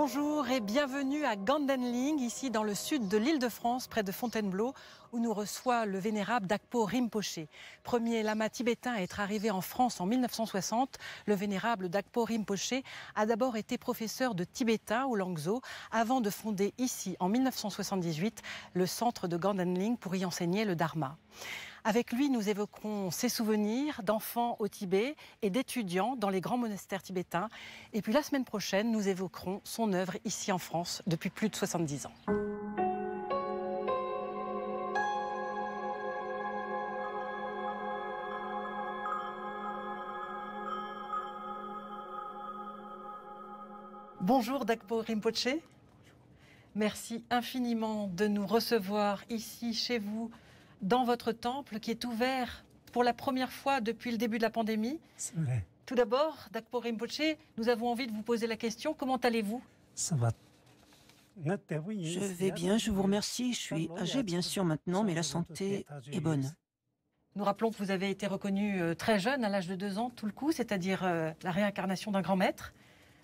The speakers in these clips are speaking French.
Bonjour et bienvenue à Gandenling, ici dans le sud de l'Île-de-France, près de Fontainebleau, où nous reçoit le vénérable Dakpo Rinpoché. Premier lama tibétain à être arrivé en France en 1960, le vénérable Dakpo Rinpoché a d'abord été professeur de tibétain au Langzhou, avant de fonder ici, en 1978, le centre de Gandenling pour y enseigner le Dharma. Avec lui, nous évoquerons ses souvenirs d'enfants au Tibet et d'étudiants dans les grands monastères tibétains. Et puis la semaine prochaine, nous évoquerons son œuvre ici en France depuis plus de 70 ans. Bonjour Dakpo Rinpoché. Merci infiniment de nous recevoir ici chez vous, dans votre temple qui est ouvert pour la première fois depuis le début de la pandémie. C'est vrai. Tout d'abord, Dakpo Rinpoché, nous avons envie de vous poser la question, comment allez-vous ? Ça va. Je vais bien, je vous remercie. Je suis âgé bien sûr maintenant, mais la santé est bonne. Nous rappelons que vous avez été reconnu très jeune, à l'âge de 2 ans, tout le coup, c'est-à-dire la réincarnation d'un grand maître.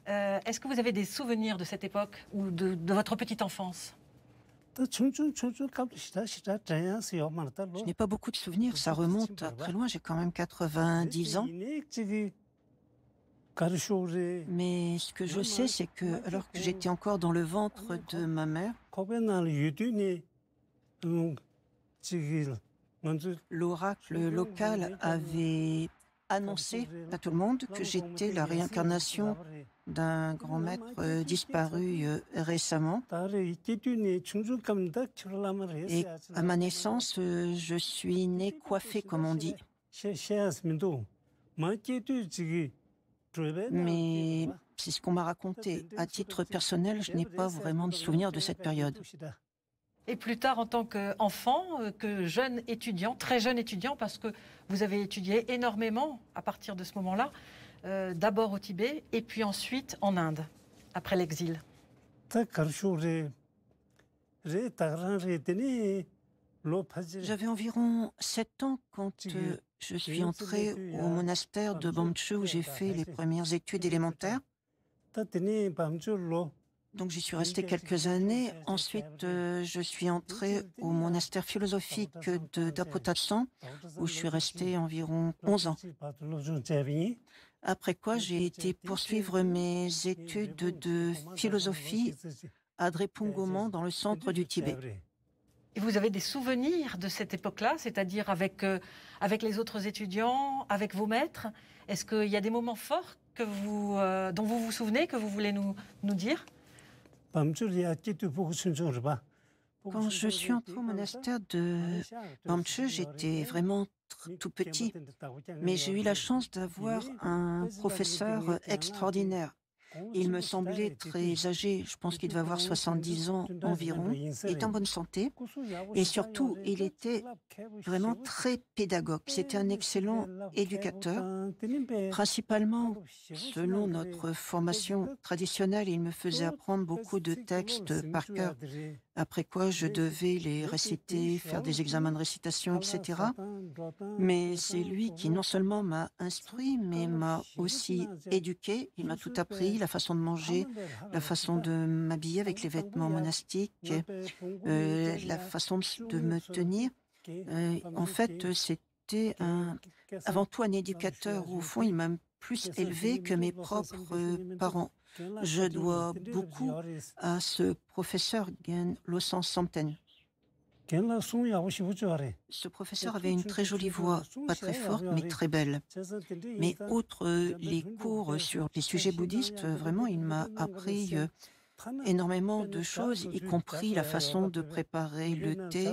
Est-ce que vous avez des souvenirs de cette époque ou de votre petite enfance ? Je n'ai pas beaucoup de souvenirs, ça remonte à très loin, j'ai quand même 90 ans. Mais ce que je sais, c'est que alors que j'étais encore dans le ventre de ma mère, l'oracle local avait annoncé à tout le monde que j'étais la réincarnation d'un grand maître disparu récemment. Et à ma naissance, je suis née coiffée, comme on dit. Mais c'est ce qu'on m'a raconté. À titre personnel, je n'ai pas vraiment de souvenir de cette période. Et plus tard, en tant qu'enfant, que jeune étudiant, très jeune étudiant, parce que vous avez étudié énormément à partir de ce moment-là, d'abord au Tibet et puis ensuite en Inde, après l'exil. J'avais environ 7 ans quand je suis entré au monastère de Bamche où j'ai fait les premières études élémentaires. Donc j'y suis resté quelques années. Ensuite, je suis entré au monastère philosophique de Dapotatsan, où je suis resté environ 11 ans. Après quoi, j'ai été poursuivre mes études de philosophie à Drepung-Goman, dans le centre du Tibet. Et vous avez des souvenirs de cette époque-là, c'est-à-dire avec les autres étudiants, avec vos maîtres? Est-ce qu'il y a des moments forts dont vous vous souvenez, que vous voulez nous dire? Quand je suis entré au monastère de Bamche, j'étais vraiment tout petit, mais j'ai eu la chance d'avoir un professeur extraordinaire. Il me semblait très âgé, je pense qu'il devait avoir 70 ans environ, il était en bonne santé, et surtout, il était vraiment très pédagogue. C'était un excellent éducateur, principalement selon notre formation traditionnelle, il me faisait apprendre beaucoup de textes par cœur, après quoi je devais les réciter, faire des examens de récitation, etc. Mais c'est lui qui non seulement m'a instruit, mais m'a aussi éduqué, il m'a tout appris, la façon de manger, la façon de m'habiller avec les vêtements monastiques, la façon de me tenir. En fait, c'était avant tout un éducateur. Au fond, il m'a plus élevé que mes propres parents. Je dois beaucoup à ce professeur Gen Losang Samten. Ce professeur avait une très jolie voix, pas très forte, mais très belle. Mais outre les cours sur les sujets bouddhistes, vraiment, il m'a appris énormément de choses, y compris la façon de préparer le thé.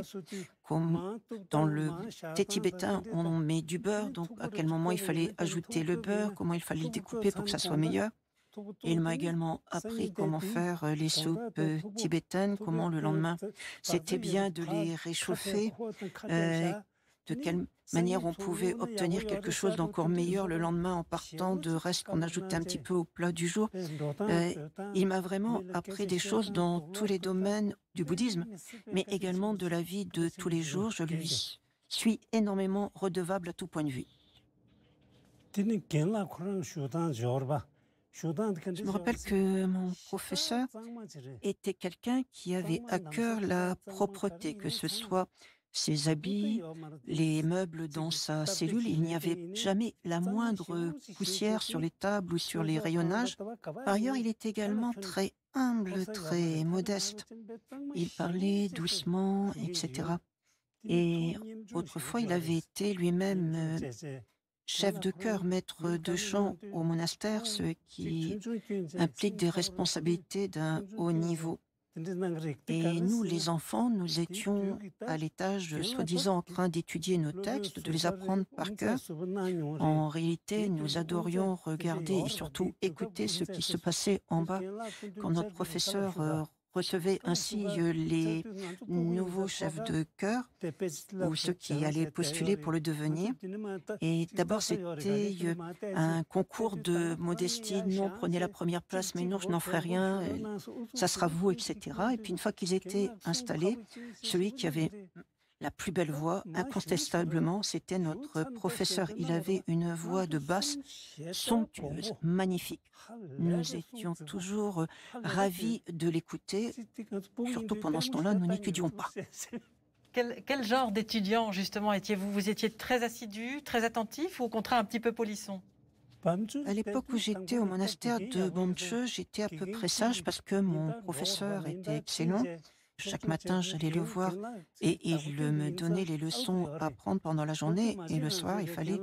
Comme dans le thé tibétain, on met du beurre, donc à quel moment il fallait ajouter le beurre, comment il fallait le découper pour que ça soit meilleur. Et il m'a également appris comment faire les soupes tibétaines, comment le lendemain, c'était bien de les réchauffer, de quelle manière on pouvait obtenir quelque chose d'encore meilleur le lendemain en partant de restes qu'on ajoutait un petit peu au plat du jour. Il m'a vraiment appris des choses dans tous les domaines du bouddhisme, mais également de la vie de tous les jours. Je lui suis énormément redevable à tout point de vue. Je me rappelle que mon professeur était quelqu'un qui avait à cœur la propreté, que ce soit ses habits, les meubles dans sa cellule. Il n'y avait jamais la moindre poussière sur les tables ou sur les rayonnages. Par ailleurs, il était également très humble, très modeste. Il parlait doucement, etc. Et autrefois, il avait été lui-même chef de chœur, maître de chant au monastère, ce qui implique des responsabilités d'un haut niveau. Et nous, les enfants, nous étions à l'étage, soi-disant en train d'étudier nos textes, de les apprendre par cœur. En réalité, nous adorions regarder et surtout écouter ce qui se passait en bas quand notre professeur recevait ainsi les nouveaux chefs de chœur ou ceux qui allaient postuler pour le devenir. Et d'abord, c'était un concours de modestie. Non, prenez la première place, mais non, je n'en ferai rien, ça sera vous, etc. Et puis une fois qu'ils étaient installés, celui qui avait la plus belle voix, incontestablement, c'était notre professeur. Il avait une voix de basse somptueuse, magnifique. Nous étions toujours ravis de l'écouter, surtout pendant ce temps-là, nous n'étudions pas. Quel genre d'étudiant, justement, étiez-vous? Vous étiez très assidu, très attentif ou au contraire un petit peu polisson? À l'époque où j'étais au monastère de Bomche, j'étais à peu près sage parce que mon professeur était excellent. Chaque matin, j'allais le voir et il me donnait les leçons à apprendre pendant la journée et le soir, il fallait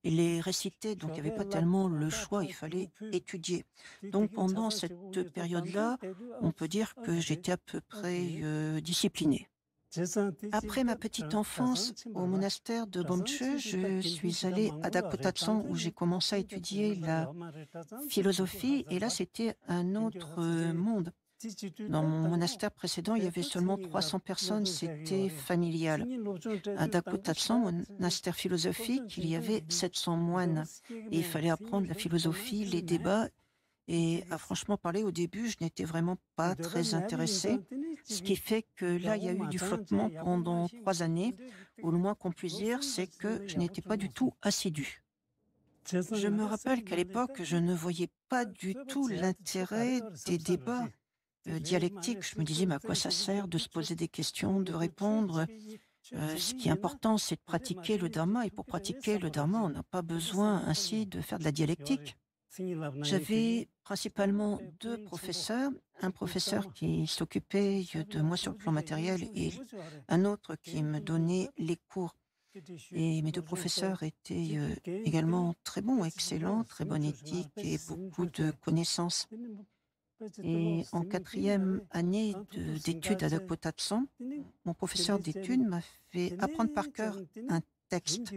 les réciter. Donc, il n'y avait pas tellement le choix, il fallait étudier. Donc, pendant cette période-là, on peut dire que j'étais à peu près discipliné. Après ma petite enfance au monastère de Bomche, je suis allée à Dakotatsan où j'ai commencé à étudier la philosophie et là, c'était un autre monde. Dans mon monastère précédent, il y avait seulement 300 personnes, c'était familial. À Dakotatsan, monastère philosophique, il y avait 700 moines et il fallait apprendre la philosophie, les débats. Et à franchement parler, au début, je n'étais vraiment pas très intéressée, ce qui fait que là, il y a eu du flottement pendant 3 années, ou le moins qu'on puisse dire, c'est que je n'étais pas du tout assidue. Je me rappelle qu'à l'époque, je ne voyais pas du tout l'intérêt des débats dialectiques. Je me disais, mais à quoi ça sert de se poser des questions, de répondre? Ce qui est important, c'est de pratiquer le dharma, et pour pratiquer le dharma, on n'a pas besoin ainsi de faire de la dialectique. J'avais principalement 2 professeurs, un professeur qui s'occupait de moi sur le plan matériel et un autre qui me donnait les cours. Et mes 2 professeurs étaient également très bons, excellents, très bonne éthique et beaucoup de connaissances. Et en 4e année d'études à Dakotatsan, mon professeur d'études m'a fait apprendre par cœur un texte.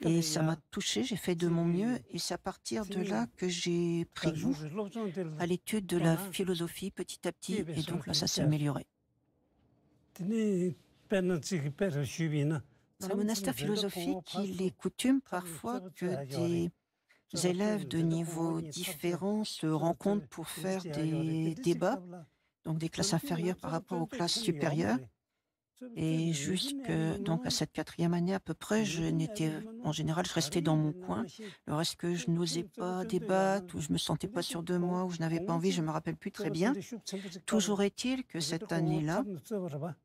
Et ça m'a touchée, j'ai fait de mon mieux et c'est à partir de là que j'ai pris goût à l'étude de la philosophie petit à petit et donc là ça s'est amélioré. Dans le monastère philosophique, il est coutume parfois que des élèves de niveaux différents se rencontrent pour faire des débats, donc des classes inférieures par rapport aux classes supérieures. Et jusque donc à cette 4e année à peu près, en général, je restais dans mon coin. Le reste que je n'osais pas débattre, ou je me sentais pas sûr de moi, ou je n'avais pas envie, je me rappelle plus très bien. Toujours est-il que cette année-là,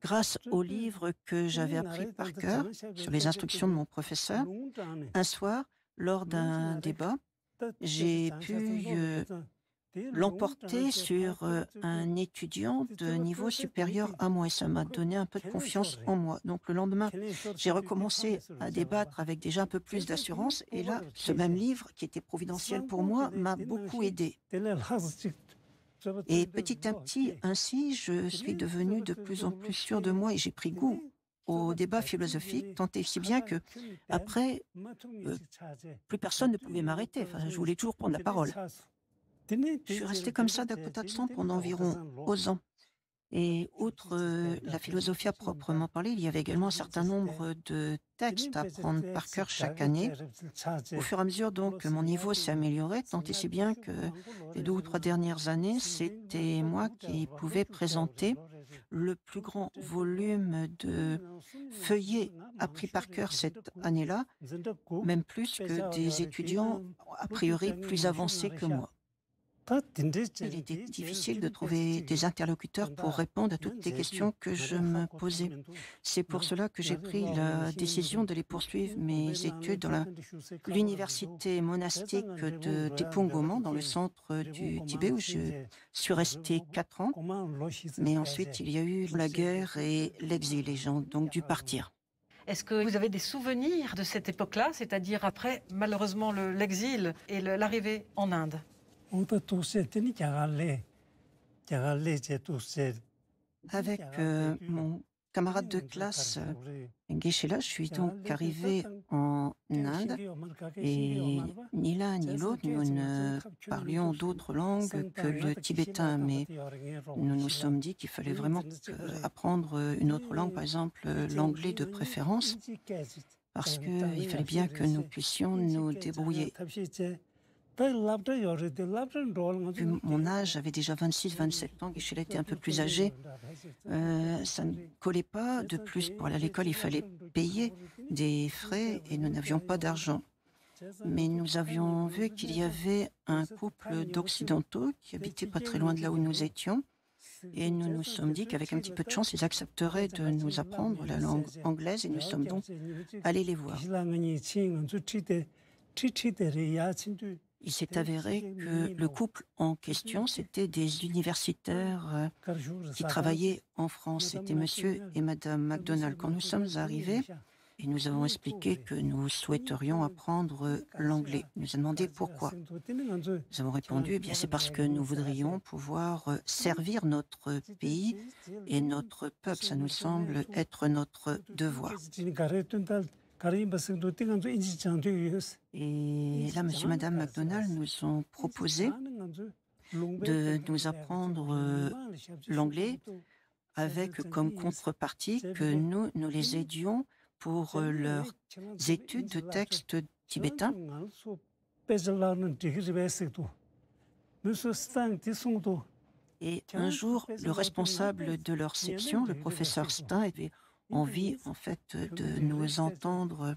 grâce aux livres que j'avais appris par cœur, sur les instructions de mon professeur, un soir, lors d'un débat, j'ai pu l'emporter sur un étudiant de niveau supérieur à moi et ça m'a donné un peu de confiance en moi. Donc le lendemain, j'ai recommencé à débattre avec déjà un peu plus d'assurance et là, ce même livre qui était providentiel pour moi m'a beaucoup aidé. Et petit à petit, ainsi, je suis devenue de plus en plus sûre de moi et j'ai pris goût au débat philosophique, tant et si bien que après, plus personne ne pouvait m'arrêter. Enfin, je voulais toujours prendre la parole. Je suis restée comme ça d'Dakotatsan pendant environ 11 ans. Et outre la philosophie à proprement parler, il y avait également un certain nombre de textes à apprendre par cœur chaque année. Au fur et à mesure, donc, mon niveau s'est amélioré, tant et si bien que les 2 ou 3 dernières années, c'était moi qui pouvais présenter le plus grand volume de feuillets appris par cœur cette année-là, même plus que des étudiants a priori plus avancés que moi. Il était difficile de trouver des interlocuteurs pour répondre à toutes les questions que je me posais. C'est pour cela que j'ai pris la décision d'aller poursuivre mes études dans l'université monastique de Tepung-Goman, dans le centre du Tibet, où je suis resté 4 ans. Mais ensuite, il y a eu la guerre et l'exil, les gens ont donc dû partir. Est-ce que vous avez des souvenirs de cette époque-là, c'est-à-dire après, malheureusement, l'exil et l'arrivée en Inde? Avec mon camarade de classe, Geshe-la, je suis donc arrivé en Inde et ni l'un ni l'autre, nous ne parlions d'autres langues que le tibétain, mais nous nous sommes dit qu'il fallait vraiment apprendre une autre langue, par exemple l'anglais de préférence, parce qu'il fallait bien que nous puissions nous débrouiller. Vu mon âge, j'avais déjà 26-27 ans, Geshe-la était un peu plus âgé. Ça ne collait pas. De plus, pour aller à l'école, il fallait payer des frais et nous n'avions pas d'argent. Mais nous avions vu qu'il y avait un couple d'Occidentaux qui habitait pas très loin de là où nous étions. Et nous nous sommes dit qu'avec un petit peu de chance, ils accepteraient de nous apprendre la langue anglaise et nous sommes donc allés les voir. Il s'est avéré que le couple en question, c'était des universitaires qui travaillaient en France. C'était monsieur et madame MacDonald. Quand nous sommes arrivés, et nous avons expliqué que nous souhaiterions apprendre l'anglais. Il nous a demandé pourquoi. Nous avons répondu, eh bien, c'est parce que nous voudrions pouvoir servir notre pays et notre peuple. Ça nous semble être notre devoir. Et là, monsieur et madame MacDonald nous ont proposé de nous apprendre l'anglais avec comme contrepartie que nous les aidions pour leurs études de textes tibétains. Et un jour, le responsable de leur section, le professeur Stein, avait envie, en fait, de nous entendre,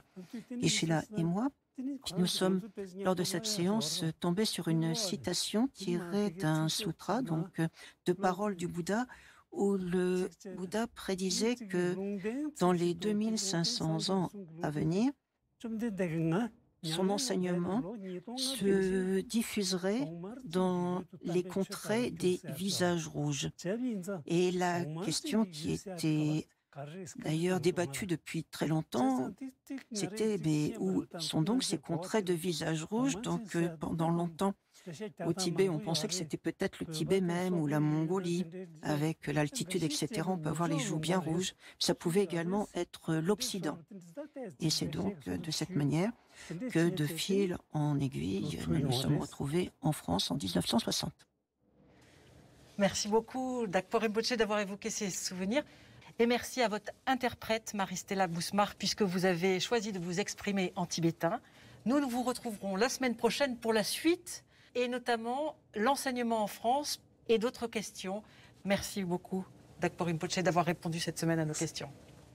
Geshe-la et moi. Puis nous sommes, lors de cette séance, tombés sur une citation tirée d'un sutra, donc de paroles du Bouddha, où le Bouddha prédisait que dans les 2500 ans à venir, son enseignement se diffuserait dans les contrées des visages rouges. Et la question qui était d'ailleurs débattue depuis très longtemps, c'était mais où sont donc ces contrées de visages rouges? Donc pendant longtemps, au Tibet, on pensait que c'était peut-être le Tibet même ou la Mongolie. Avec l'altitude, etc., on peut avoir les joues bien rouges. Ça pouvait également être l'Occident. Et c'est donc de cette manière que, de fil en aiguille, nous nous sommes retrouvés en France en 1960. Merci beaucoup, Dakpo Rinpoché, d'avoir évoqué ces souvenirs. Et merci à votre interprète, Marie-Stella Bousmar, puisque vous avez choisi de vous exprimer en tibétain. Nous vous retrouverons la semaine prochaine pour la suite, et notamment l'enseignement en France et d'autres questions. Merci beaucoup, Dakpo Rinpoché, d'avoir répondu cette semaine à nos questions.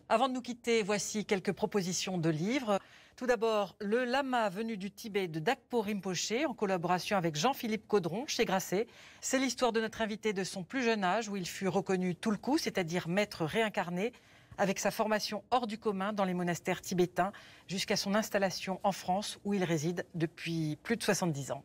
Avant de nous quitter, voici quelques propositions de livres. Tout d'abord, Le Lama venu du Tibet de Dakpo Rinpoché, en collaboration avec Jean-Philippe Caudron, chez Grasset. C'est l'histoire de notre invité de son plus jeune âge, où il fut reconnu Tulku, c'est-à-dire maître réincarné, avec sa formation hors du commun dans les monastères tibétains, jusqu'à son installation en France, où il réside depuis plus de 70 ans.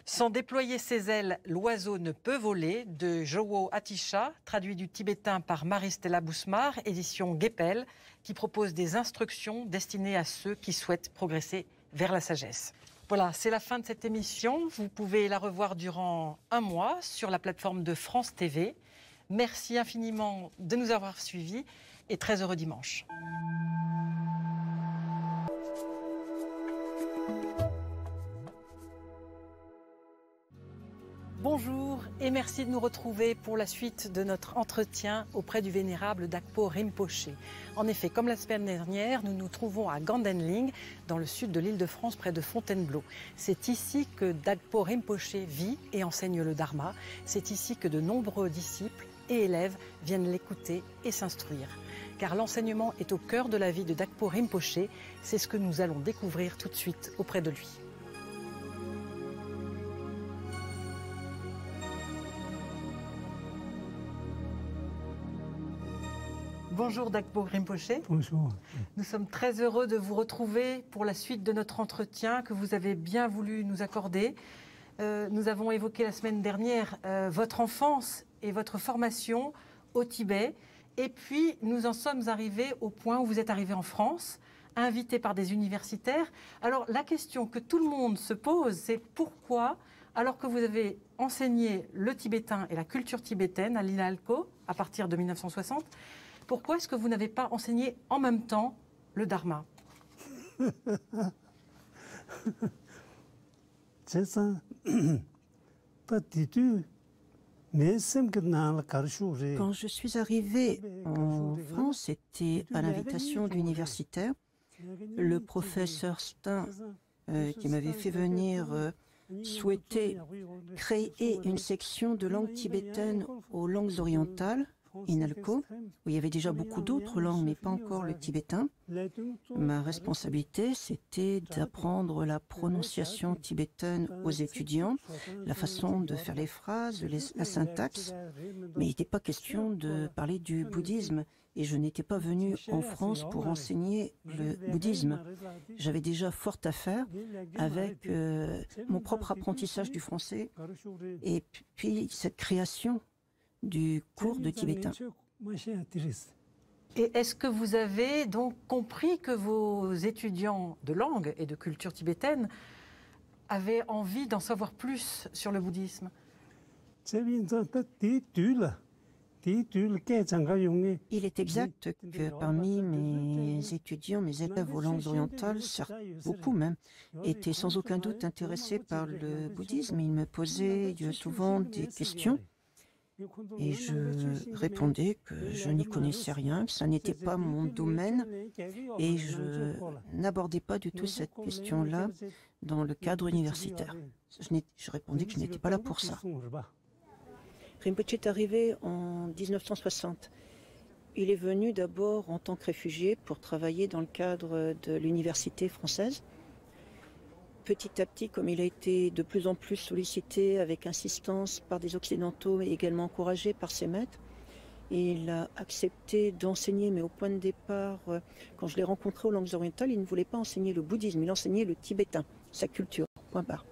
Sans déployer ses ailes, l'oiseau ne peut voler, de Jowo Atisha, traduit du tibétain par Marie-Stella Bousmar, édition Guépel, qui propose des instructions destinées à ceux qui souhaitent progresser vers la sagesse. Voilà, c'est la fin de cette émission. Vous pouvez la revoir durant un mois sur la plateforme de France TV. Merci infiniment de nous avoir suivis et très heureux dimanche. Bonjour et merci de nous retrouver pour la suite de notre entretien auprès du vénérable Dakpo Rinpoché. En effet, comme la semaine dernière, nous nous trouvons à Gandenling, dans le sud de l'Île-de-France, près de Fontainebleau. C'est ici que Dakpo Rinpoché vit et enseigne le Dharma. C'est ici que de nombreux disciples et élèves viennent l'écouter et s'instruire. Car l'enseignement est au cœur de la vie de Dakpo Rinpoché. C'est ce que nous allons découvrir tout de suite auprès de lui. Bonjour Dakpo Rinpoche. Bonjour. Nous sommes très heureux de vous retrouver pour la suite de notre entretien que vous avez bien voulu nous accorder. Nous avons évoqué la semaine dernière votre enfance et votre formation au Tibet. Et puis, nous en sommes arrivés au point où vous êtes arrivé en France, invité par des universitaires. Alors, la question que tout le monde se pose, c'est pourquoi, alors que vous avez enseigné le tibétain et la culture tibétaine à l'INALCO à partir de 1960, pourquoi est-ce que vous n'avez pas enseigné en même temps le Dharma? C'est ça. Pas du tout. Mais c'est que dans le carrefour. Quand je suis arrivée en France, c'était à l'invitation de l'universitaire. Le professeur Stein, qui m'avait fait venir, souhaitait créer une section de langue tibétaine aux langues orientales, INALCO, où il y avait déjà beaucoup d'autres langues, mais pas encore le tibétain. Ma responsabilité, c'était d'apprendre la prononciation tibétaine aux étudiants, la façon de faire les phrases, la syntaxe. Mais il n'était pas question de parler du bouddhisme. Et je n'étais pas venue en France pour enseigner le bouddhisme. J'avais déjà fort à faire avec mon propre apprentissage du français et puis cette création du cours de tibétain. Et est-ce que vous avez donc compris que vos étudiants de langue et de culture tibétaine avaient envie d'en savoir plus sur le bouddhisme? Il est exact que parmi mes étudiants, mes élèves aux langues orientales, beaucoup même, étaient sans aucun doute intéressés par le bouddhisme. Ils me posaient souvent des questions et je répondais que je n'y connaissais rien, que ça n'était pas mon domaine et je n'abordais pas du tout cette question-là dans le cadre universitaire. Je répondais que je n'étais pas là pour ça. Rinpoche est arrivé en 1960. Il est venu d'abord en tant que réfugié pour travailler dans le cadre de l'université française. Petit à petit, comme il a été de plus en plus sollicité avec insistance par des Occidentaux et également encouragé par ses maîtres, il a accepté d'enseigner, mais au point de départ, quand je l'ai rencontré aux langues orientales, il ne voulait pas enseigner le bouddhisme, il enseignait le tibétain, sa culture, point barre.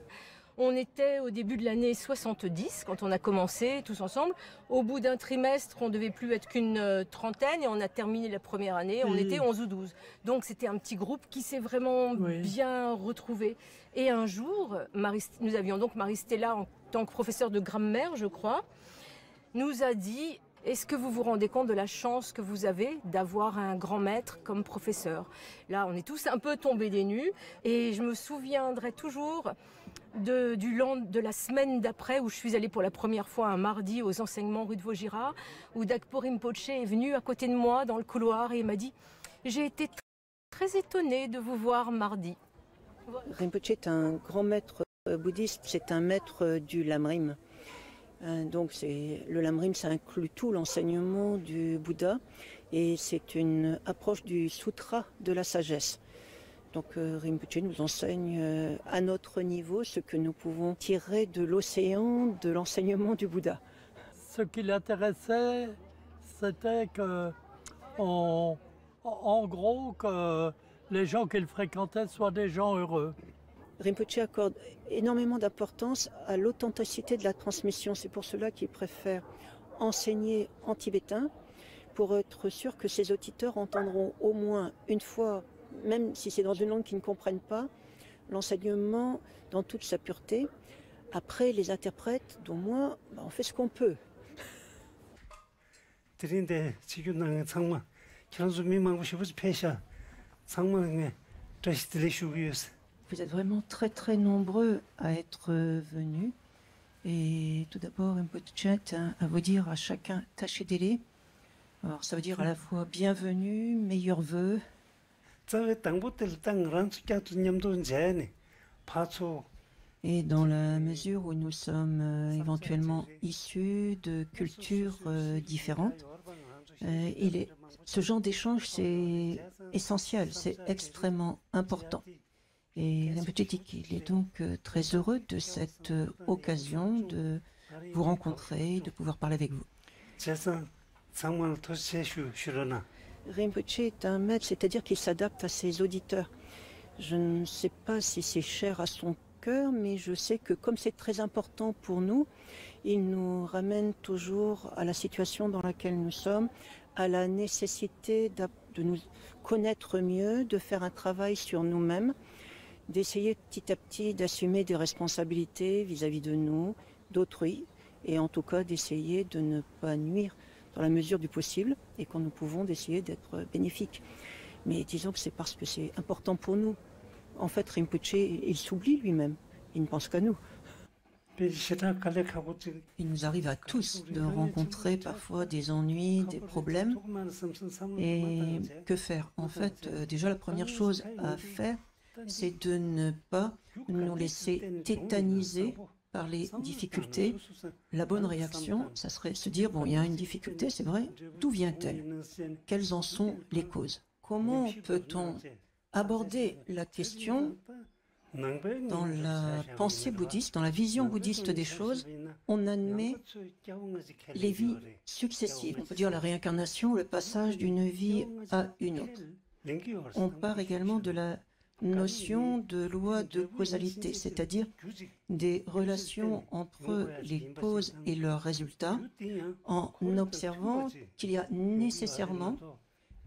On était au début de l'année 70 quand on a commencé tous ensemble. Au bout d'un trimestre, on ne devait plus être qu'une trentaine et on a terminé la première année, on était 11 ou 12. Donc c'était un petit groupe qui s'est vraiment bien retrouvé. Et un jour, nous avions donc Marie-Stella en tant que professeure de grammaire, je crois, nous a dit: est-ce que vous vous rendez compte de la chance que vous avez d'avoir un grand maître comme professeur? Là, on est tous un peu tombés des nues et je me souviendrai toujours de la semaine d'après où je suis allée pour la première fois un mardi aux enseignements rue de Vaugirard, où Dakpo Rinpoche est venu à côté de moi dans le couloir et il m'a dit: j'ai été très étonnée de vous voir mardi. Rinpoche est un grand maître bouddhiste, c'est un maître du Lamrim. Donc le Lamrim, ça inclut tout l'enseignement du Bouddha et c'est une approche du sutra de la sagesse. Donc Rinpoche nous enseigne à notre niveau ce que nous pouvons tirer de l'océan de l'enseignement du Bouddha. Ce qui l'intéressait, c'était que, en gros, que les gens qu'il fréquentait soient des gens heureux. Rinpoche accorde énormément d'importance à l'authenticité de la transmission. C'est pour cela qu'il préfère enseigner en tibétain pour être sûr que ses auditeurs entendront au moins une fois, même si c'est dans une langue qu'ils ne comprennent pas, l'enseignement dans toute sa pureté. Après, les interprètes, dont moi, on fait ce qu'on peut. Vous êtes vraiment très très nombreux à être venus. Et tout d'abord, Rinpoche à vous dire à chacun Taché Délé. Alors ça veut dire à la fois bienvenue, meilleurs vœux. Et dans la mesure où nous sommes éventuellement issus de cultures différentes, ce genre d'échange, c'est essentiel, c'est extrêmement important. Et Rinpoche dit qu'il est donc très heureux de cette occasion de vous rencontrer, de pouvoir parler avec vous. Rinpoche est un maître, c'est-à-dire qu'il s'adapte à ses auditeurs. Je ne sais pas si c'est cher à son cœur, mais je sais que comme c'est très important pour nous, il nous ramène toujours à la situation dans laquelle nous sommes, à la nécessité de nous connaître mieux, de faire un travail sur nous-mêmes, d'essayer petit à petit d'assumer des responsabilités vis-à-vis de nous, d'autrui, et en tout cas d'essayer de ne pas nuire dans la mesure du possible, et quand nous pouvons d'essayer d'être bénéfiques. Mais disons que c'est parce que c'est important pour nous. En fait, Rinpoche, il s'oublie lui-même, il ne pense qu'à nous. Il nous arrive à tous de rencontrer parfois des ennuis, des problèmes. Et que faire? En fait, déjà la première chose à faire, c'est de ne pas nous laisser tétaniser par les difficultés. La bonne réaction, ça serait se dire, bon, il y a une difficulté, c'est vrai, d'où vient-elle? Quelles en sont les causes? Comment peut-on aborder la question? Dans la pensée bouddhiste, dans la vision bouddhiste des choses, on admet les vies successives. On peut dire la réincarnation, le passage d'une vie à une autre. On part également de la notion de loi de causalité, c'est-à-dire des relations entre les causes et leurs résultats, en observant qu'il y a nécessairement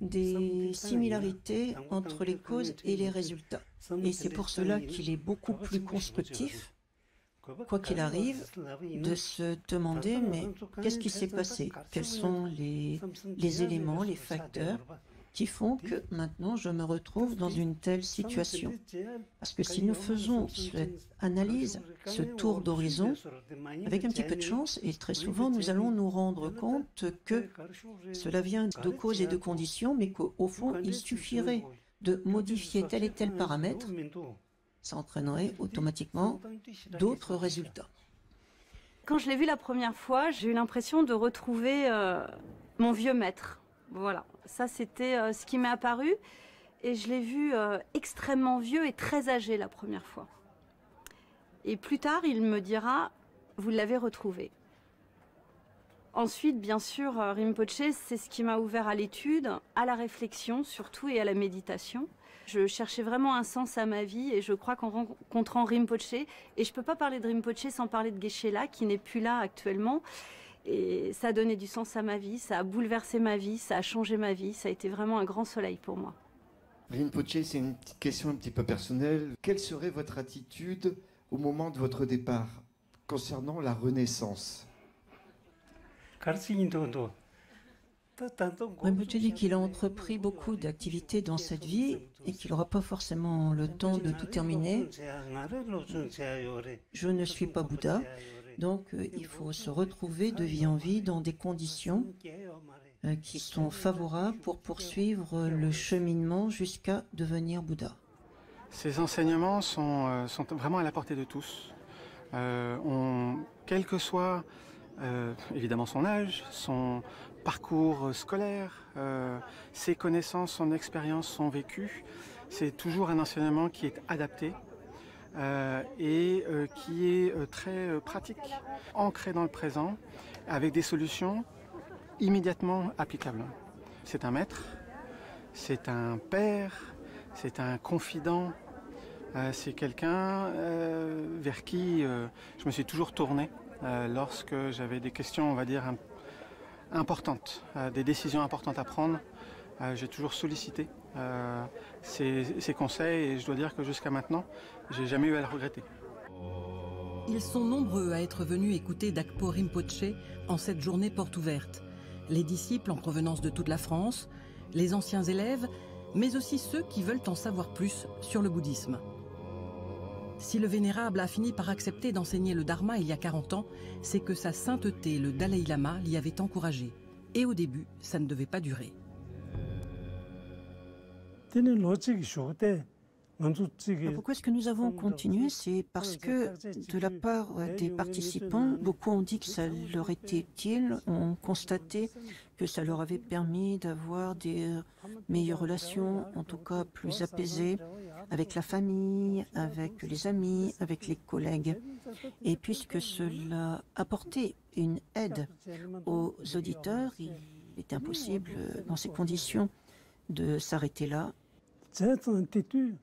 des similarités entre les causes et les résultats. Et c'est pour cela qu'il est beaucoup plus constructif, quoi qu'il arrive, de se demander, mais qu'est-ce qui s'est passé? Quels sont les éléments, les facteurs qui font que maintenant je me retrouve dans une telle situation? Parce que si nous faisons cette analyse, ce tour d'horizon, avec un petit peu de chance, et très souvent nous allons nous rendre compte que cela vient de causes et de conditions, mais qu'au fond il suffirait de modifier tel et tel paramètre, ça entraînerait automatiquement d'autres résultats. Quand je l'ai vu la première fois, j'ai eu l'impression de retrouver mon vieux maître. Voilà, ça c'était ce qui m'est apparu. Et je l'ai vu extrêmement vieux et très âgé la première fois. Et plus tard, il me dira, vous l'avez retrouvé. Ensuite, bien sûr, Rinpoche, c'est ce qui m'a ouvert à l'étude, à la réflexion surtout et à la méditation. Je cherchais vraiment un sens à ma vie et je crois qu'en rencontrant Rinpoche, et je ne peux pas parler de Rinpoche sans parler de Geshe-la, qui n'est plus là actuellement, et ça a donné du sens à ma vie, ça a bouleversé ma vie, ça a changé ma vie, ça a été vraiment un grand soleil pour moi. Rinpoche, c'est une petite question un petit peu personnelle. Quelle serait votre attitude au moment de votre départ concernant la Renaissance? Rinpoche dit qu'il a entrepris beaucoup d'activités dans cette vie et qu'il n'aura pas forcément le temps de tout terminer. Je ne suis pas Bouddha, donc il faut se retrouver de vie en vie dans des conditions qui sont favorables pour poursuivre le cheminement jusqu'à devenir Bouddha. Ces enseignements sont vraiment à la portée de tous. Quel que soit évidemment son âge, son parcours scolaire, ses connaissances, son expérience, son vécu, c'est toujours un enseignement qui est adapté et qui est très pratique, ancré dans le présent, avec des solutions immédiatement applicables. C'est un maître, c'est un père, c'est un confident, c'est quelqu'un vers qui je me suis toujours tourné lorsque j'avais des questions, on va dire, importantes, des décisions importantes à prendre. J'ai toujours sollicité ses conseils et je dois dire que jusqu'à maintenant, j'ai jamais eu à le regretter. Ils sont nombreux à être venus écouter Dakpo Rinpoche en cette journée porte ouverte. Les disciples en provenance de toute la France, les anciens élèves, mais aussi ceux qui veulent en savoir plus sur le bouddhisme. Si le Vénérable a fini par accepter d'enseigner le Dharma il y a 40 ans, c'est que sa sainteté, le Dalai Lama, l'y avait encouragé. Et au début, ça ne devait pas durer. Pourquoi est-ce que nous avons continué? C'est parce que de la part des participants, beaucoup ont dit que ça leur était utile, ont constaté que ça leur avait permis d'avoir des meilleures relations, en tout cas plus apaisées, avec la famille, avec les amis, avec les collègues. Et puisque cela apportait une aide aux auditeurs, il est impossible dans ces conditions de s'arrêter là.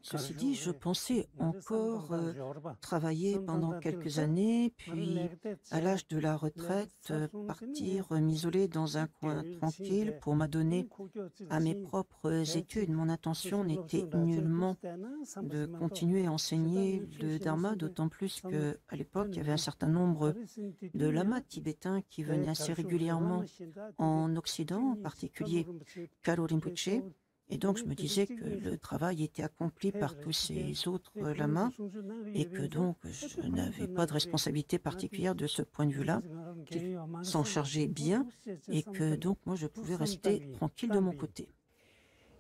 Ceci dit, je pensais encore travailler pendant quelques années, puis à l'âge de la retraite, partir m'isoler dans un coin tranquille pour m'adonner à mes propres études. Mon intention n'était nullement de continuer à enseigner le dharma, d'autant plus qu'à l'époque, il y avait un certain nombre de lamas tibétains qui venaient assez régulièrement en Occident, en particulier Karo Rinpoche. Et donc, je me disais que le travail était accompli par tous ces autres lamas et que donc je n'avais pas de responsabilité particulière de ce point de vue-là, qu'ils s'en chargeaient bien et que donc moi je pouvais rester tranquille de mon côté.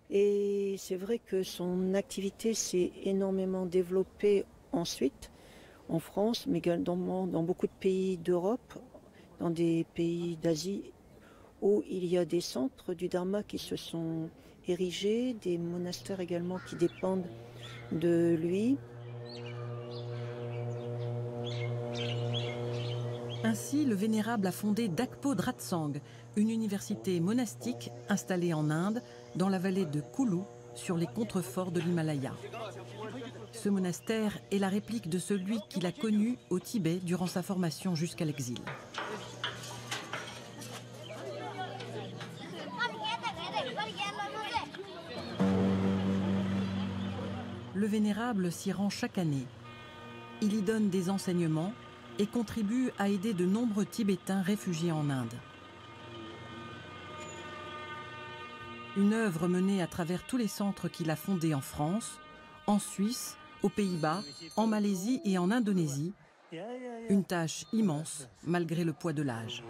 Et c'est vrai que son activité s'est énormément développée ensuite, en France, mais également dans beaucoup de pays d'Europe, dans des pays d'Asie, où il y a des centres du Dharma qui se sont érigés, des monastères également qui dépendent de lui. Ainsi, le Vénérable a fondé Dakpo Dratsang, une université monastique installée en Inde, dans la vallée de Kulu, sur les contreforts de l'Himalaya. Ce monastère est la réplique de celui qu'il a connu au Tibet durant sa formation jusqu'à l'exil. Le Vénérable s'y rend chaque année. Il y donne des enseignements et contribue à aider de nombreux Tibétains réfugiés en Inde. Une œuvre menée à travers tous les centres qu'il a fondés en France, en Suisse, aux Pays-Bas, en Malaisie et en Indonésie. Une tâche immense malgré le poids de l'âge.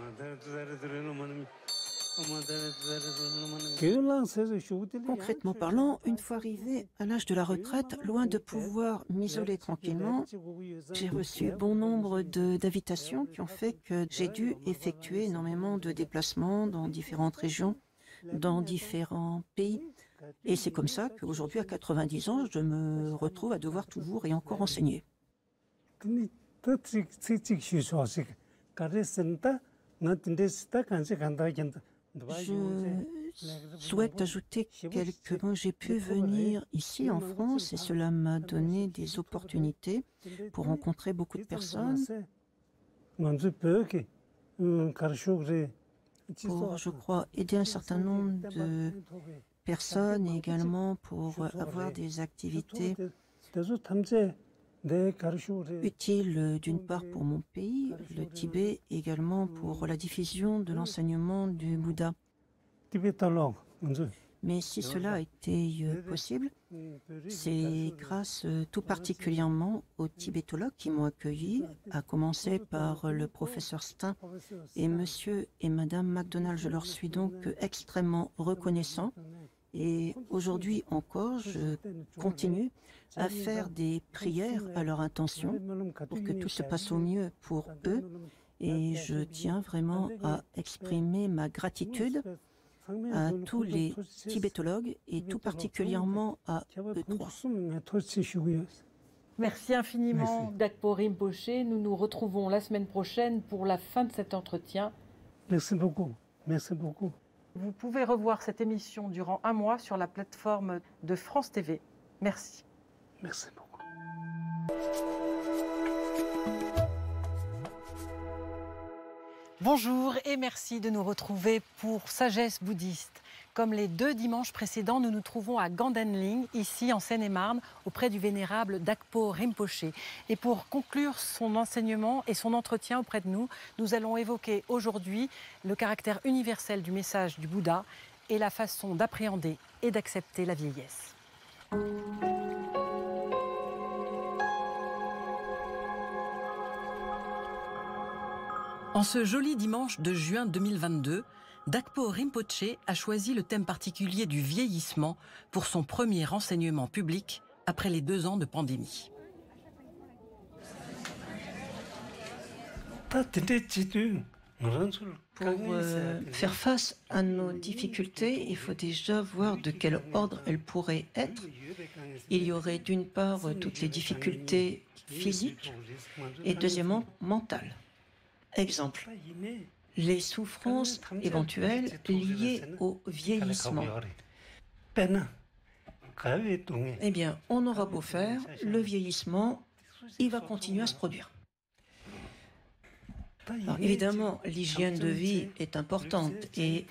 Concrètement parlant, une fois arrivé à l'âge de la retraite, loin de pouvoir m'isoler tranquillement, j'ai reçu bon nombre d'invitations qui ont fait que j'ai dû effectuer énormément de déplacements dans différentes régions, dans différents pays. Et c'est comme ça qu'aujourd'hui, à 90 ans, je me retrouve à devoir toujours et encore enseigner. Je souhaite ajouter quelques mots. J'ai pu venir ici en France et cela m'a donné des opportunités pour rencontrer beaucoup de personnes, pour, je crois, aider un certain nombre de personnes et également pour avoir des activités utile d'une part pour mon pays, le Tibet, et également pour la diffusion de l'enseignement du Bouddha. Mais si cela a été possible, c'est grâce tout particulièrement aux tibétologues qui m'ont accueilli, à commencer par le professeur Stein et monsieur et madame MacDonald. Je leur suis donc extrêmement reconnaissant. Et aujourd'hui encore, je continue à faire des prières à leur intention pour que tout se passe au mieux pour eux. Et je tiens vraiment à exprimer ma gratitude à tous les tibétologues et tout particulièrement à eux trois. Merci infiniment, Dakpo Rinpoche. Nous nous retrouvons la semaine prochaine pour la fin de cet entretien. Merci beaucoup. Merci beaucoup. Vous pouvez revoir cette émission durant un mois sur la plateforme de France TV. Merci. Merci beaucoup. Bonjour et merci de nous retrouver pour Sagesse bouddhiste. Comme les 2 dimanches précédents, nous nous trouvons à Gandenling, ici en Seine-et-Marne, auprès du vénérable Dakpo Rinpoche. Et pour conclure son enseignement et son entretien auprès de nous, nous allons évoquer aujourd'hui le caractère universel du message du Bouddha et la façon d'appréhender et d'accepter la vieillesse. En ce joli dimanche de juin 2022, Dakpo Rinpoche a choisi le thème particulier du vieillissement pour son premier enseignement public après les 2 ans de pandémie. Pour faire face à nos difficultés, il faut déjà voir de quel ordre elles pourraient être. Il y aurait d'une part toutes les difficultés physiques et deuxièmement mentales. Exemple, les souffrances éventuelles liées au vieillissement. Eh bien, on aura beau faire, le vieillissement, il va continuer à se produire. Alors, évidemment, l'hygiène de vie est importante et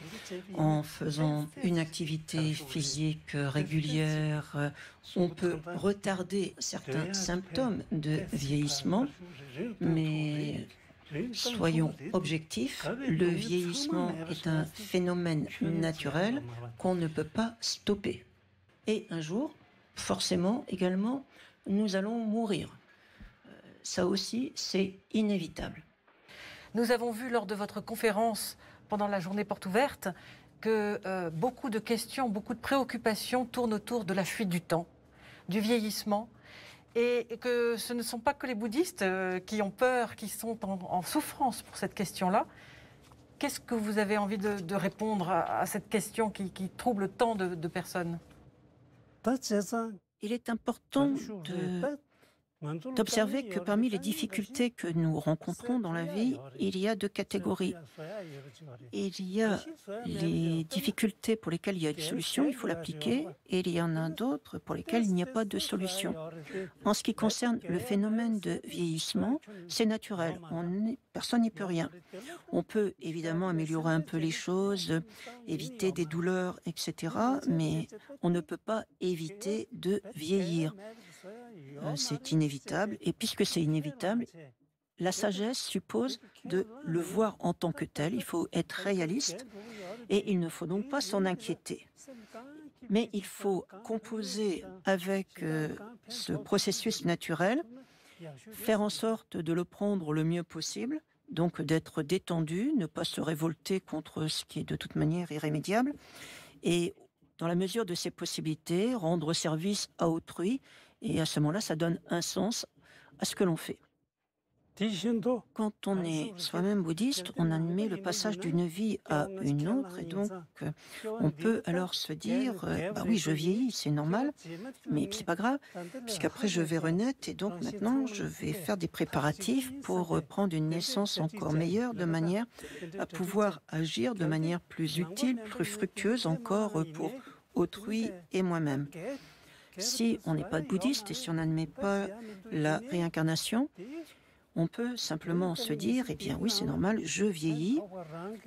en faisant une activité physique régulière, on peut retarder certains symptômes de vieillissement, mais soyons objectifs, le vieillissement est un phénomène naturel qu'on ne peut pas stopper. Et un jour, forcément également, nous allons mourir. Ça aussi, c'est inévitable. Nous avons vu lors de votre conférence pendant la journée porte ouverte que beaucoup de questions, beaucoup de préoccupations tournent autour de la fuite du temps, du vieillissement, et que ce ne sont pas que les bouddhistes qui ont peur, qui sont en souffrance pour cette question-là. Qu'est-ce que vous avez envie de répondre à cette question qui trouble tant de personnes ? Il est important d'observer que parmi les difficultés que nous rencontrons dans la vie, il y a deux catégories. Il y a les difficultés pour lesquelles il y a une solution, il faut l'appliquer, et il y en a d'autres pour lesquelles il n'y a pas de solution. En ce qui concerne le phénomène de vieillissement, c'est naturel, personne n'y peut rien. On peut évidemment améliorer un peu les choses, éviter des douleurs, etc., mais on ne peut pas éviter de vieillir. C'est inévitable, et puisque c'est inévitable, la sagesse suppose de le voir en tant que tel. Il faut être réaliste et il ne faut donc pas s'en inquiéter. Mais il faut composer avec ce processus naturel, faire en sorte de le prendre le mieux possible, donc d'être détendu, ne pas se révolter contre ce qui est de toute manière irrémédiable, et dans la mesure de ses possibilités, rendre service à autrui. Et à ce moment-là, ça donne un sens à ce que l'on fait. Quand on est soi-même bouddhiste, on admet le passage d'une vie à une autre, et donc on peut alors se dire bah oui, je vieillis, c'est normal, mais c'est pas grave, puisqu'après je vais renaître, et donc maintenant je vais faire des préparatifs pour prendre une naissance encore meilleure, de manière à pouvoir agir de manière plus utile, plus fructueuse encore pour autrui et moi-même. Si on n'est pas bouddhiste et si on n'admet pas la réincarnation, on peut simplement se dire, eh bien oui, c'est normal, je vieillis,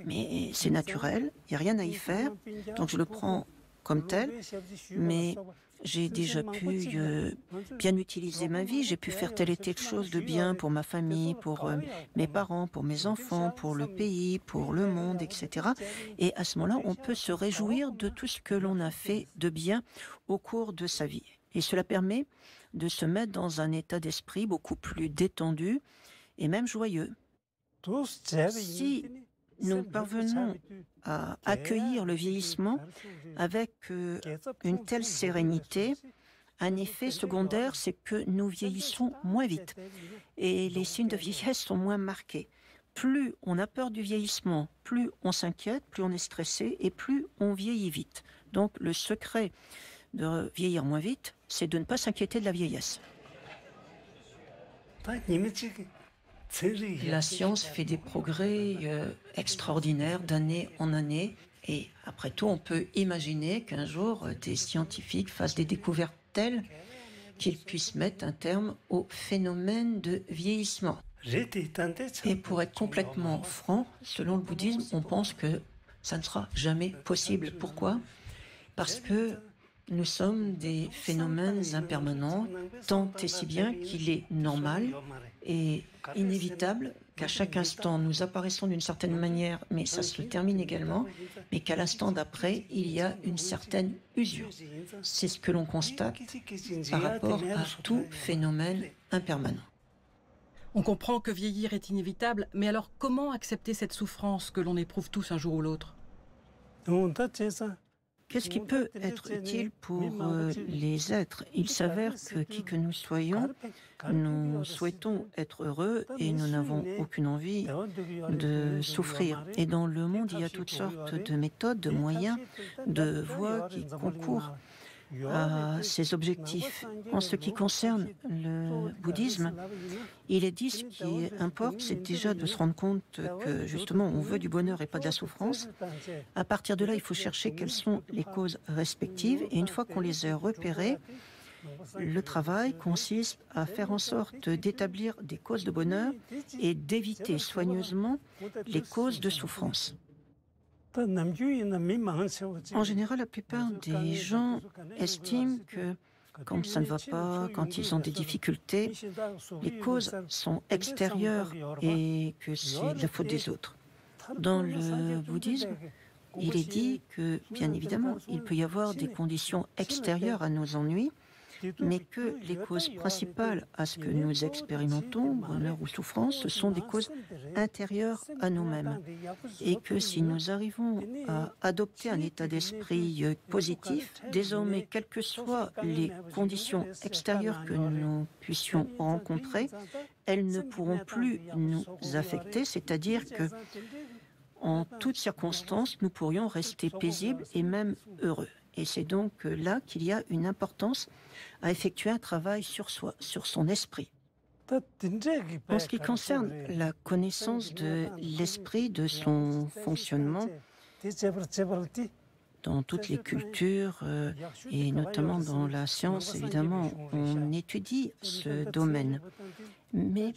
mais c'est naturel, il n'y a rien à y faire, donc je le prends comme tel, mais j'ai déjà pu bien utiliser ma vie, j'ai pu faire telle et telle chose de bien pour ma famille, pour mes parents, pour mes enfants, pour le pays, pour le monde, etc. Et à ce moment-là, on peut se réjouir de tout ce que l'on a fait de bien au cours de sa vie. Et cela permet de se mettre dans un état d'esprit beaucoup plus détendu et même joyeux. Si nous parvenons à accueillir le vieillissement avec une telle sérénité, un effet secondaire, c'est que nous vieillissons moins vite et les signes de vieillesse sont moins marqués. Plus on a peur du vieillissement, plus on s'inquiète, plus on est stressé et plus on vieillit vite. Donc le secret de vieillir moins vite, c'est de ne pas s'inquiéter de la vieillesse. La science fait des progrès extraordinaires d'année en année, et après tout, on peut imaginer qu'un jour, des scientifiques fassent des découvertes telles qu'ils puissent mettre un terme au phénomène de vieillissement. Et pour être complètement franc, selon le bouddhisme, on pense que ça ne sera jamais possible. Pourquoi ? Parce que nous sommes des phénomènes impermanents, tant et si bien qu'il est normal et inévitable qu'à chaque instant nous apparaissons d'une certaine manière, mais ça se termine également, mais qu'à l'instant d'après, il y a une certaine usure. C'est ce que l'on constate par rapport à tout phénomène impermanent. On comprend que vieillir est inévitable, mais alors comment accepter cette souffrance que l'on éprouve tous un jour ou l'autre ? Qu'est-ce qui peut être utile pour les êtres ? Il s'avère que qui que nous soyons, nous souhaitons être heureux et nous n'avons aucune envie de souffrir. Et dans le monde, il y a toutes sortes de méthodes, de moyens, de voies qui concourent à ses objectifs. En ce qui concerne le bouddhisme, il est dit ce qui importe, c'est déjà de se rendre compte que justement on veut du bonheur et pas de la souffrance. À partir de là, il faut chercher quelles sont les causes respectives et une fois qu'on les a repérées, le travail consiste à faire en sorte d'établir des causes de bonheur et d'éviter soigneusement les causes de souffrance. En général, la plupart des gens estiment que quand ça ne va pas, quand ils ont des difficultés, les causes sont extérieures et que c'est de la faute des autres. Dans le bouddhisme, il est dit que, bien évidemment, il peut y avoir des conditions extérieures à nos ennuis, mais que les causes principales à ce que nous expérimentons, bonheur ou souffrance, ce sont des causes intérieures à nous-mêmes. Et que si nous arrivons à adopter un état d'esprit positif, désormais, quelles que soient les conditions extérieures que nous puissions rencontrer, elles ne pourront plus nous affecter, c'est-à-dire que en toutes circonstances, nous pourrions rester paisibles et même heureux. Et c'est donc là qu'il y a une importance à effectuer un travail sur soi, sur son esprit. En ce qui concerne la connaissance de l'esprit, de son fonctionnement, dans toutes les cultures et notamment dans la science, évidemment, on étudie ce domaine. Mais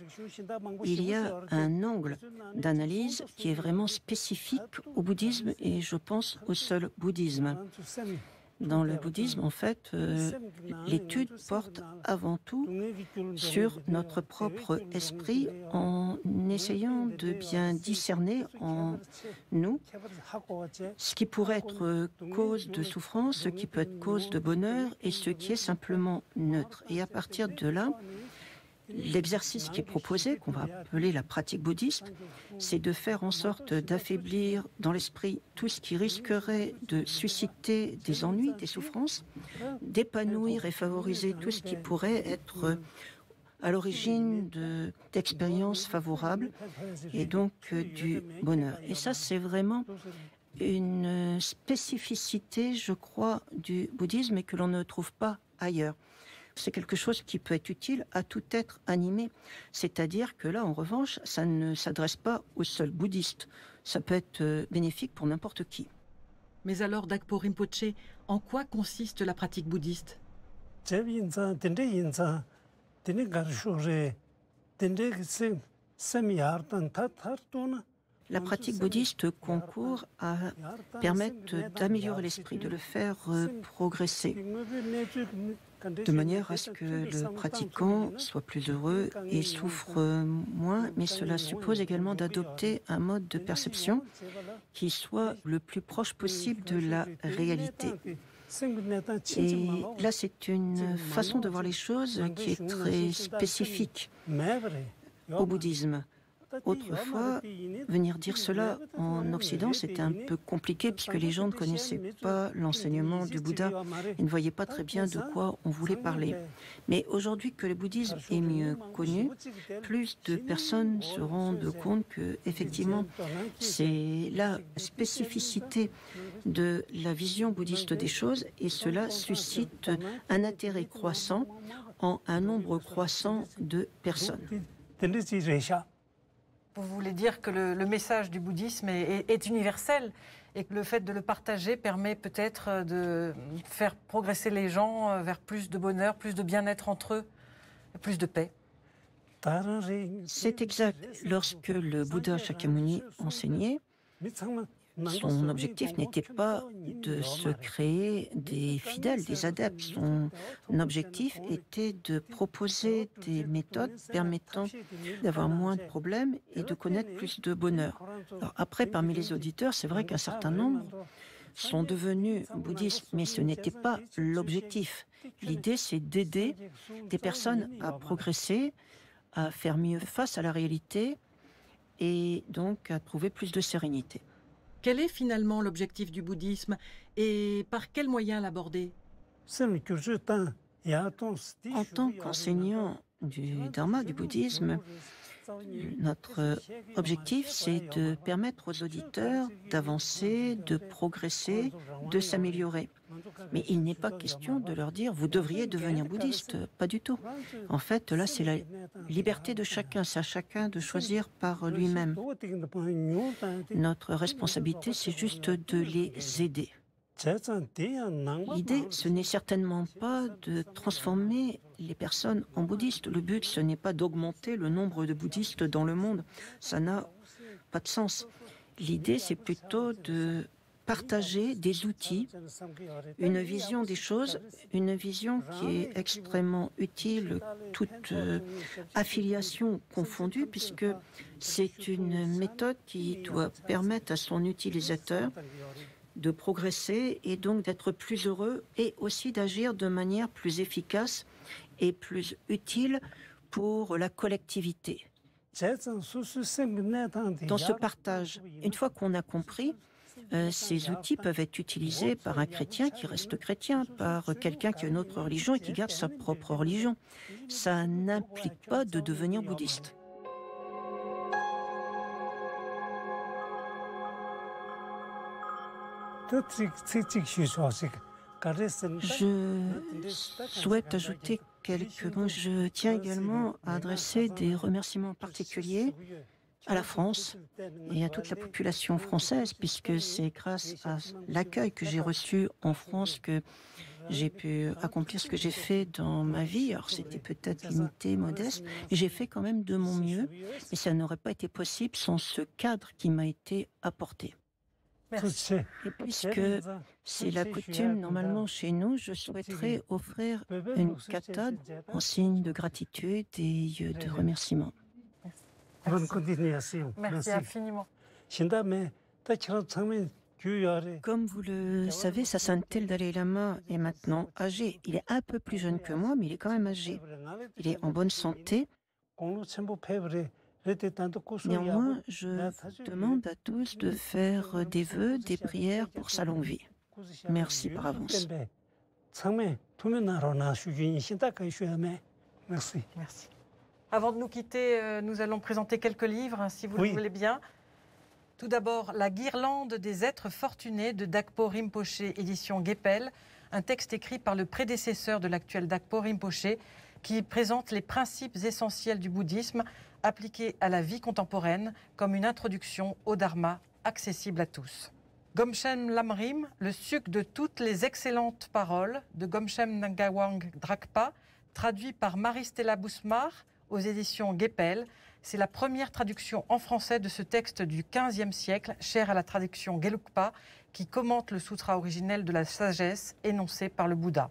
il y a un angle d'analyse qui est vraiment spécifique au bouddhisme et je pense au seul bouddhisme. Dans le bouddhisme, en fait, l'étude porte avant tout sur notre propre esprit en essayant de bien discerner en nous ce qui pourrait être cause de souffrance, ce qui peut être cause de bonheur et ce qui est simplement neutre. Et à partir de là, l'exercice qui est proposé, qu'on va appeler la pratique bouddhiste, c'est de faire en sorte d'affaiblir dans l'esprit tout ce qui risquerait de susciter des ennuis, des souffrances, d'épanouir et favoriser tout ce qui pourrait être à l'origine d'expériences favorables et donc du bonheur. Et ça, c'est vraiment une spécificité, je crois, du bouddhisme et que l'on ne trouve pas ailleurs. C'est quelque chose qui peut être utile à tout être animé. C'est-à-dire que là, en revanche, ça ne s'adresse pas aux seuls bouddhistes. Ça peut être bénéfique pour n'importe qui. Mais alors, Dakpo Rinpoché, en quoi consiste la pratique bouddhiste ? La pratique bouddhiste concourt à permettre d'améliorer l'esprit, de le faire progresser, de manière à ce que le pratiquant soit plus heureux et souffre moins, mais cela suppose également d'adopter un mode de perception qui soit le plus proche possible de la réalité. Et là, c'est une façon de voir les choses qui est très spécifique au bouddhisme. Autrefois, venir dire cela en Occident, c'était un peu compliqué puisque les gens ne connaissaient pas l'enseignement du Bouddha et ne voyaient pas très bien de quoi on voulait parler. Mais aujourd'hui que le bouddhisme est mieux connu, plus de personnes se rendent compte que, effectivement, c'est la spécificité de la vision bouddhiste des choses et cela suscite un intérêt croissant en un nombre croissant de personnes. Vous voulez dire que le message du bouddhisme est universel et que le fait de le partager permet peut-être de faire progresser les gens vers plus de bonheur, plus de bien-être entre eux, plus de paix. C'est exact. Lorsque le Bouddha Shakyamuni enseignait, son objectif n'était pas de se créer des fidèles, des adeptes. Son objectif était de proposer des méthodes permettant d'avoir moins de problèmes et de connaître plus de bonheur. Alors après, parmi les auditeurs, c'est vrai qu'un certain nombre sont devenus bouddhistes, mais ce n'était pas l'objectif. L'idée, c'est d'aider des personnes à progresser, à faire mieux face à la réalité et donc à trouver plus de sérénité. Quel est finalement l'objectif du bouddhisme et par quels moyens l'aborder ? En tant qu'enseignant du dharma, du bouddhisme, Notre objectif, c'est de permettre aux auditeurs d'avancer, de progresser, de s'améliorer. Mais il n'est pas question de leur dire « vous devriez devenir bouddhiste », pas du tout. En fait, là, c'est la liberté de chacun, c'est à chacun de choisir par lui-même. Notre responsabilité, c'est juste de les aider. L'idée, ce n'est certainement pas de transformer les personnes en bouddhistes. Le but, ce n'est pas d'augmenter le nombre de bouddhistes dans le monde. Ça n'a pas de sens. L'idée, c'est plutôt de partager des outils, une vision des choses, une vision qui est extrêmement utile, toute affiliation confondue, puisque c'est une méthode qui doit permettre à son utilisateur de progresser et donc d'être plus heureux et aussi d'agir de manière plus efficace et plus utile pour la collectivité. Dans ce partage, une fois qu'on a compris, ces outils peuvent être utilisés par un chrétien qui reste chrétien, par quelqu'un qui a une autre religion et qui garde sa propre religion. Ça n'implique pas de devenir bouddhiste. Je souhaite ajouter quelques mots. Je tiens également à adresser des remerciements particuliers à la France et à toute la population française, puisque c'est grâce à l'accueil que j'ai reçu en France que j'ai pu accomplir ce que j'ai fait dans ma vie. Alors c'était peut-être limité, modeste, mais j'ai fait quand même de mon mieux. Et ça n'aurait pas été possible sans ce cadre qui m'a été apporté. Merci. Et puisque c'est la coutume normalement chez nous, je souhaiterais offrir une katha en signe de gratitude et de remerciement. Bonne continuation. Merci infiniment. Comme vous le savez, Sa Sainteté le Dalai Lama est maintenant âgé. Il est un peu plus jeune que moi, mais il est quand même âgé. Il est en bonne santé. Néanmoins, je demande à tous de faire des vœux, des prières pour sa longue vie. Merci par avance. Merci. Merci. Avant de nous quitter, nous allons présenter quelques livres, si vous le voulez bien. Tout d'abord, La guirlande des êtres fortunés de Dakpo Rinpoche, édition Guépel, un texte écrit par le prédécesseur de l'actuel Dakpo Rinpoche, qui présente les principes essentiels du bouddhisme appliqués à la vie contemporaine comme une introduction au dharma accessible à tous. Gomshem Lamrim, le suc de toutes les excellentes paroles de Gomshem Ngawang Drakpa, traduit par Marie-Stella Bousmar aux éditions Guépel. C'est la première traduction en français de ce texte du XVe siècle, cher à la traduction Gelugpa, qui commente le sutra originel de la sagesse énoncé par le Bouddha.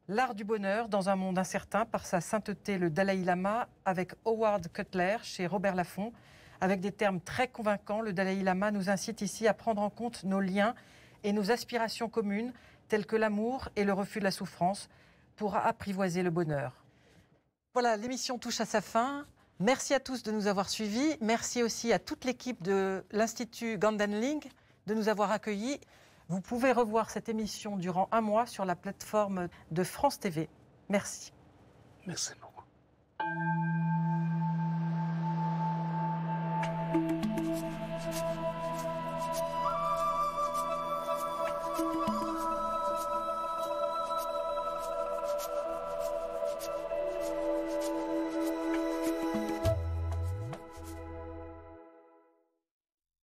L'art du bonheur dans un monde incertain par sa sainteté le Dalai Lama avec Howard Cutler chez Robert Laffont. Avec des termes très convaincants, le Dalai Lama nous incite ici à prendre en compte nos liens et nos aspirations communes telles que l'amour et le refus de la souffrance pour apprivoiser le bonheur. Voilà, l'émission touche à sa fin. Merci à tous de nous avoir suivis. Merci aussi à toute l'équipe de l'Institut Gandenling de nous avoir accueillis. Vous pouvez revoir cette émission durant un mois sur la plateforme de France TV. Merci. Merci beaucoup.